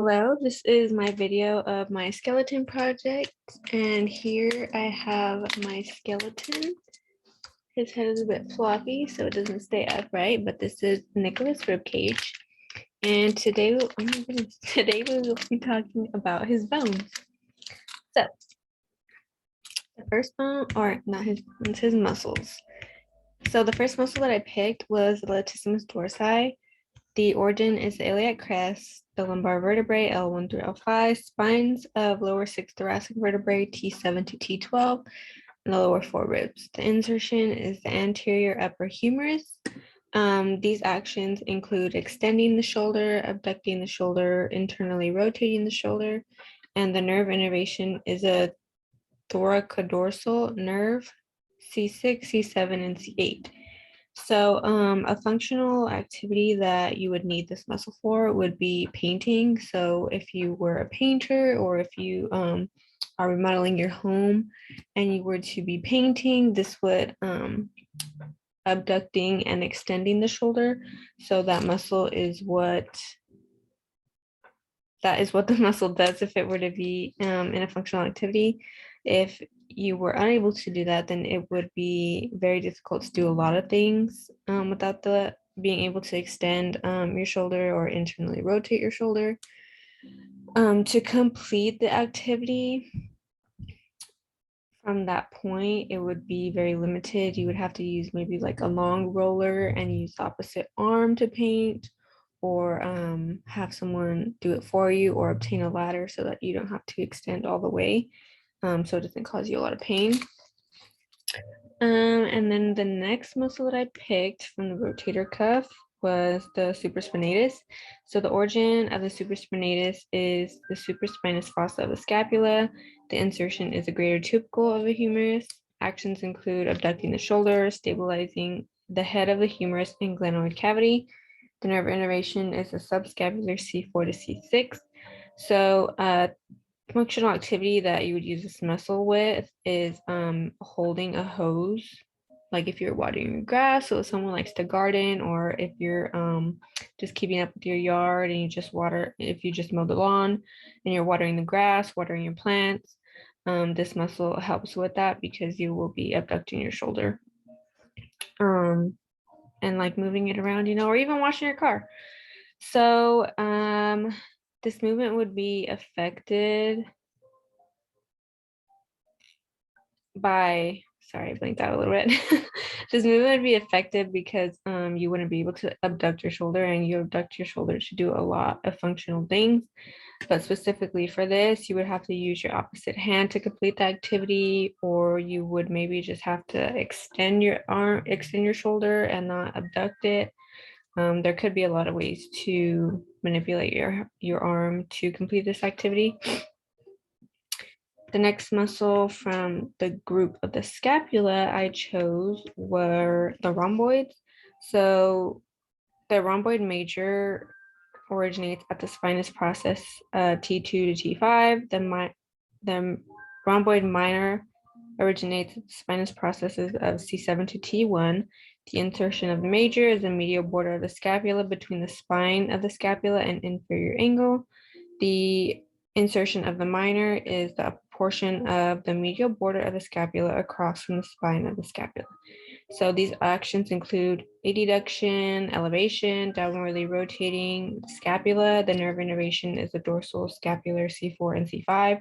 Hello, this is my video of my skeleton project, and here I have my skeleton. His head is a bit floppy, so it doesn't stay upright, but this is Nicholas Ribcage, and today, oh my goodness, today we will be talking about his bones. So, the first bone, or not his bones, his muscles. So the first muscle that I picked was the latissimus dorsi. The origin is the iliac crest, the lumbar vertebrae L1 through L5, spines of lower 6 thoracic vertebrae T7 to T12, and the lower 4 ribs. The insertion is the anterior upper humerus. These actions include extending the shoulder, abducting the shoulder, internally rotating the shoulder, and the nerve innervation is a thoracodorsal nerve C6, C7, and C8. So a functional activity that you would need this muscle for would be painting. So if you were a painter or if you are remodeling your home and you were to be painting, this would abducting and extending the shoulder. So that muscle is what the muscle does if it were to be in a functional activity. If you were unable to do that, then it would be very difficult to do a lot of things without being able to extend your shoulder or internally rotate your shoulder. To complete the activity from that point, it would be very limited. You would have to use maybe like a long roller and use the opposite arm to paint, or have someone do it for you, or obtain a ladder so that you don't have to extend all the way, so it doesn't cause you a lot of pain. And then the next muscle that I picked from the rotator cuff was the supraspinatus. So the origin of the supraspinatus is the supraspinous fossa of the scapula. The insertion is a greater tubercle of the humerus. Actions include abducting the shoulder, stabilizing the head of the humerus and glenoid cavity. The nerve innervation is a subscapular C4 to C6. So functional activity that you would use this muscle with is holding a hose, like if you're watering your grass. So if someone likes to garden, or if you're just keeping up with your yard and you just water, if you just mow the lawn and you're watering the grass, watering your plants, this muscle helps with that because you will be abducting your shoulder and like moving it around, or even washing your car. So this movement would be affected by, sorry, I blinked out a little bit. This movement would be affected because you wouldn't be able to abduct your shoulder, and you abduct your shoulder to do a lot of functional things. But specifically for this, you would have to use your opposite hand to complete the activity, or you would maybe just have to extend your arm, extend your shoulder and not abduct it. There could be a lot of ways to manipulate your arm to complete this activity. The next muscle from the group of the scapula I chose were the rhomboids. So the rhomboid major originates at the spinous process T2 to T5. The rhomboid minor originates at the spinous processes of C7 to T1. The insertion of the major is the medial border of the scapula between the spine of the scapula and inferior angle. The insertion of the minor is the portion of the medial border of the scapula across from the spine of the scapula. So these actions include adduction, elevation, downwardly rotating scapula. The nerve innervation is the dorsal scapular C4 and C5.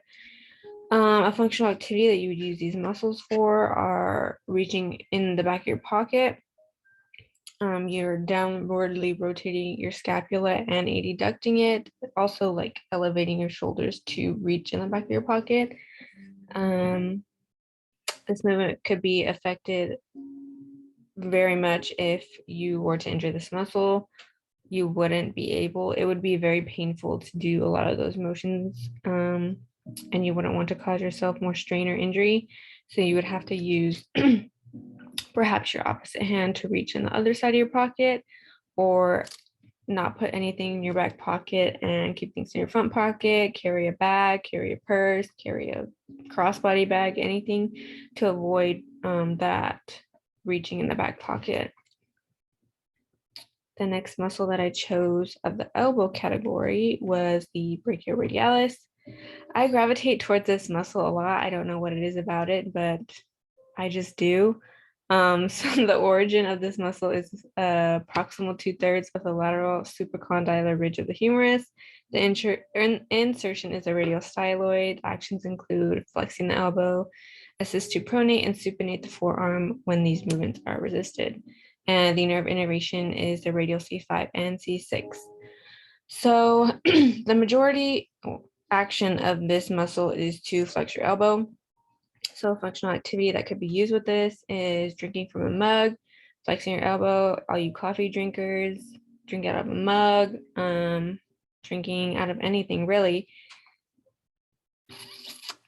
A functional activity that you would use these muscles for are reaching in the back of your pocket. You're downwardly rotating your scapula and adducting it, also like elevating your shoulders to reach in the back of your pocket. This movement could be affected very much if you were to injure this muscle. You wouldn't be able, it would be very painful to do a lot of those motions, and you wouldn't want to cause yourself more strain or injury. So you would have to use perhaps your opposite hand to reach in the other side of your pocket, or not put anything in your back pocket and keep things in your front pocket. Carry a bag, carry a purse, carry a crossbody bag, anything to avoid that reaching in the back pocket. The next muscle that I chose of the elbow category was the brachioradialis. I gravitate towards this muscle a lot. I don't know what it is about it, but I just do. So the origin of this muscle is proximal 2/3 of the lateral supracondylar ridge of the humerus. The insertion is a radial styloid. Actions include flexing the elbow, assist to pronate and supinate the forearm when these movements are resisted. And the nerve innervation is the radial C5 and C6. So the majority action of this muscle is to flex your elbow. So functional activity that could be used with this is drinking from a mug, flexing your elbow. All you coffee drinkers, drink out of a mug, drinking out of anything really.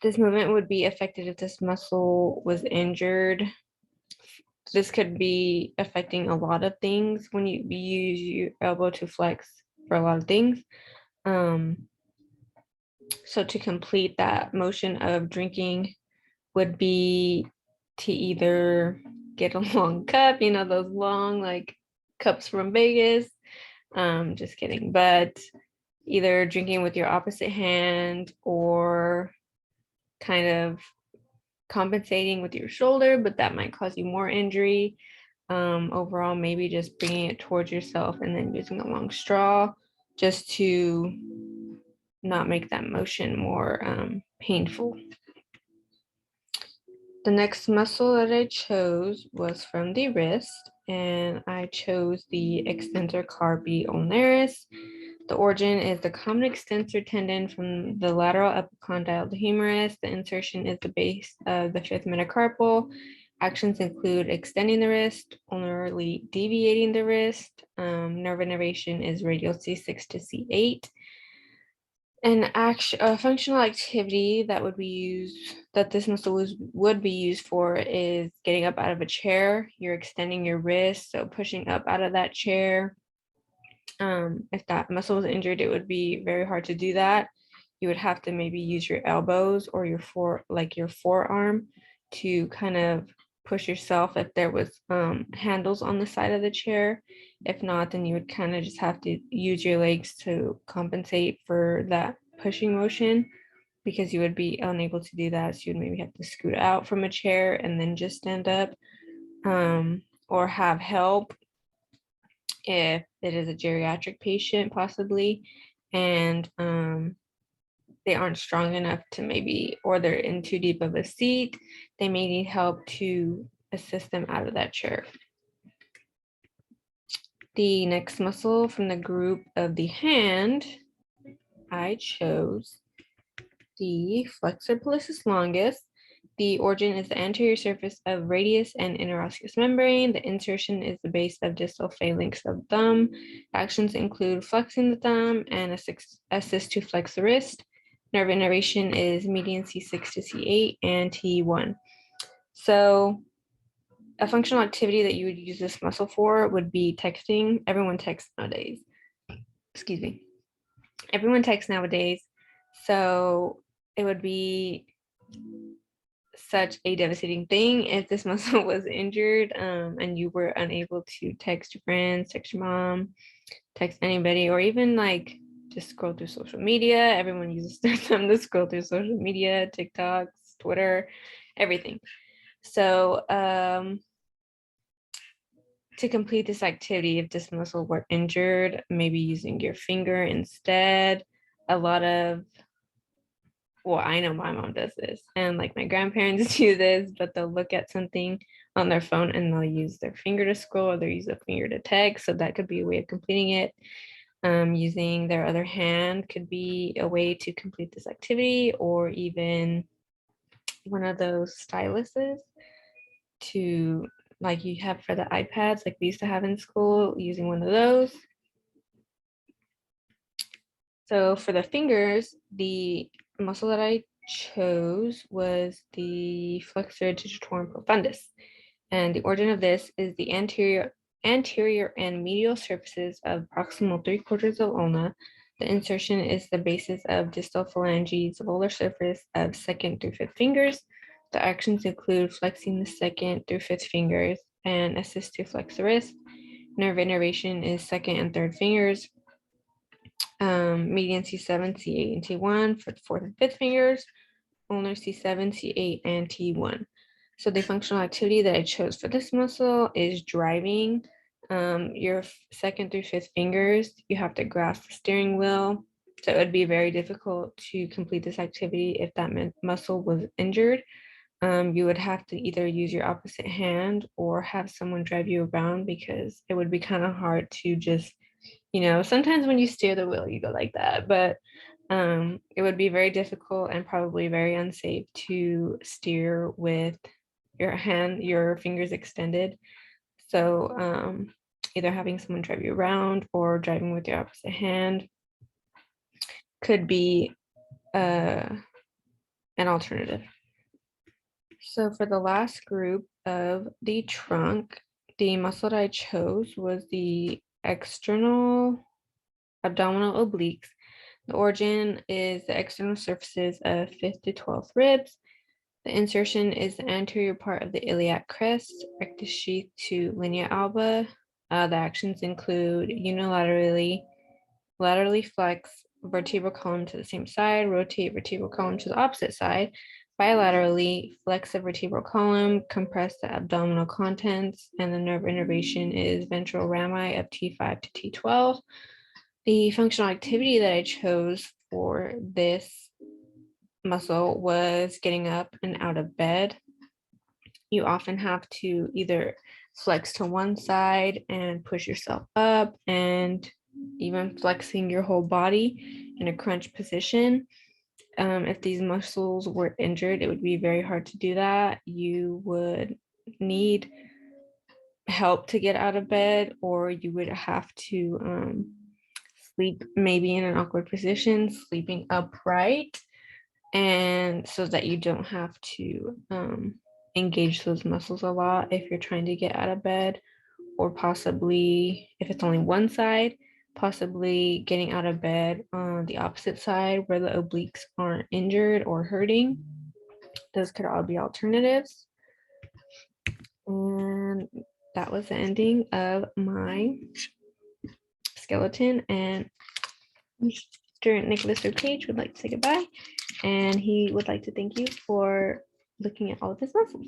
This movement would be affected if this muscle was injured. This could be affecting a lot of things when you use your elbow to flex for a lot of things. So to complete that motion of drinking would be to either get a long cup, you know, those long like cups from Vegas. Just kidding, but either drinking with your opposite hand or kind of compensating with your shoulder, but that might cause you more injury. Overall, maybe just bringing it towards yourself and then using a long straw just to not make that motion more painful. The next muscle that I chose was from the wrist, and I chose the extensor carpi ulnaris. The origin is the common extensor tendon from the lateral epicondyle of the humerus. The insertion is the base of the fifth metacarpal. Actions include extending the wrist, ulnarly deviating the wrist. Nerve innervation is radial C6 to C8. A functional activity that would be used, that this muscle would be used for, is getting up out of a chair. You're extending your wrist, so pushing up out of that chair. If that muscle was injured, it would be very hard to do that. You would have to maybe use your elbows or your forearm to kind of push yourself if there was handles on the side of the chair. If not, then you would kind of just have to use your legs to compensate for that pushing motion, because you would be unable to do that. So you'd maybe have to scoot out from a chair and then just stand up, or have help if it is a geriatric patient possibly, and they aren't strong enough to maybe, or they're in too deep of a seat, they may need help to assist them out of that chair. The next muscle from the group of the hand, I chose the flexor pollicis longus. The origin is the anterior surface of radius and interosseous membrane. The insertion is the base of distal phalanx of thumb. Actions include flexing the thumb and assist to flex the wrist. Nerve innervation is median C6 to C8 and T1. So a functional activity that you would use this muscle for would be texting. Everyone texts nowadays. Excuse me. Everyone texts nowadays. So it would be such a devastating thing if this muscle was injured, and you were unable to text your friends, text your mom, text anybody, or even like just scroll through social media. Everyone uses their thumb to scroll through social media, TikToks, Twitter, everything. So to complete this activity, if this muscle were injured, maybe using your finger instead. Well, I know my mom does this, and like my grandparents do this, but they'll look at something on their phone and they'll use their finger to scroll, or they'll use a finger to text. So that could be a way of completing it. Using their other hand could be a way to complete this activity, or even one of those styluses to, like you have for the iPads, like we used to have in school, using one of those. So for the fingers, the muscle that I chose was the flexor digitorum profundus. And the origin of this is the anterior and medial surfaces of proximal 3/4 of ulna. The insertion is the basis of distal phalanges, volar surface of second through fifth fingers. The actions include flexing the second through fifth fingers and assist to flex the wrist. Nerve innervation is second and third fingers. Median C7, C8, and T1 for the fourth and fifth fingers. Ulnar C7, C8, and T1. So the functional activity that I chose for this muscle is driving. Your second through fifth fingers, you have to grasp the steering wheel. So it would be very difficult to complete this activity if that muscle was injured. You would have to either use your opposite hand or have someone drive you around, because it would be kind of hard to just, sometimes when you steer the wheel, you go like that, but it would be very difficult and probably very unsafe to steer with your fingers extended. So either having someone drive you around or driving with your opposite hand could be an alternative. So for the last group of the trunk, the muscle that I chose was the external abdominal obliques. The origin is the external surfaces of 5th to 12th ribs. The insertion is the anterior part of the iliac crest, rectus sheath to linea alba. The actions include laterally flex vertebral column to the same side, rotate vertebral column to the opposite side, bilaterally flex the vertebral column, compress the abdominal contents, and the nerve innervation is ventral rami of T5 to T12. The functional activity that I chose for this muscle was getting up and out of bed. You often have to either flex to one side and push yourself up, and even flexing your whole body in a crunch position. If these muscles were injured, it would be very hard to do that. You would need help to get out of bed, or you would have to sleep maybe in an awkward position, sleeping upright, and so that you don't have to engage those muscles a lot if you're trying to get out of bed, or possibly if it's only one side, possibly getting out of bed on the opposite side where the obliques aren't injured or hurting. Those could all be alternatives. And that was the ending of my skeleton, and Mr. Nicholas Page would like to say goodbye, and he would like to thank you for looking at all of his muscles.